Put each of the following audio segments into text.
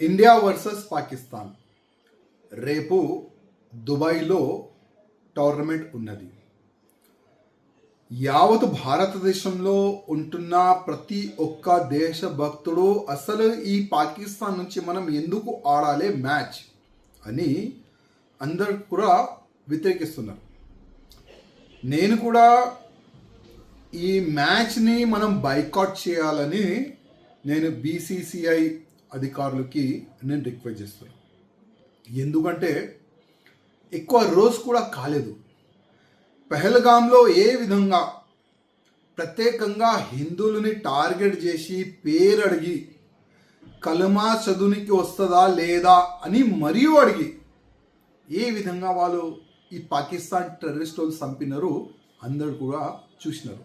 India versus Pakistan రేపు దుబాయ్లో tournament ఉన్నది. యావత్ భారతదేశంలో ఉంటున్న ప్రతి ఒక్క దేశభక్తుడు అసలు ఈ పాకిస్తాన్ నుంచి మనం ఎందుకు ఆడాలి మ్యాచ్ అని అందరు కూడా వ్యతిరేకిస్తున్నారు. నేను కూడా ఈ మ్యాచ్ని మనం బైకాట్ చేయాలని నేను బీసీసీఐ అధికారులకి నేను రిక్వెస్ట్ చేస్తున్నాను. ఎందుకంటే ఎక్కువ రోజు కూడా కాలేదు. పెహల్గాంలో ఏ విధంగా ప్రత్యేకంగా హిందువులని టార్గెట్ చేసి పేరు అడిగి కలమా చదువునికి వస్తుందా లేదా అని మరియు అడిగి ఏ విధంగా వాళ్ళు ఈ పాకిస్తాన్ టెర్రరిస్టులు చంపినారు అందరూ కూడా చూసినారు.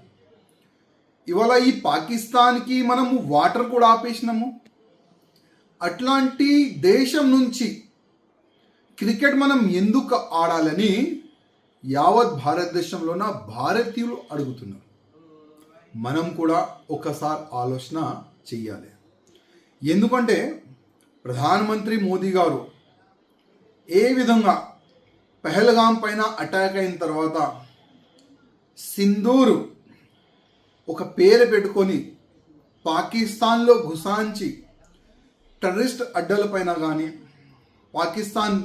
ఇవాళ ఈ పాకిస్తాన్కి మనము వాటర్ కూడా ఆపేసినాము. అట్లాంటి దేశం నుంచి క్రికెట్ మనం ఎందుకు ఆడాలని యావత్ భారతదేశంలోన భారతీయులు అడుగుతున్నారు. మనం కూడా ఒకసారి ఆలోచన చెయ్యాలి. ఎందుకంటే ప్రధానమంత్రి మోదీ గారు ఏ విధంగా పెహల్గాం పైన అటాక్ అయిన తర్వాత సింధూరు ఒక పేరు పెట్టుకొని పాకిస్తాన్లో గుసాంచి టెర్రరిస్ట్ అడ్డలపైన కానీ పాకిస్తాన్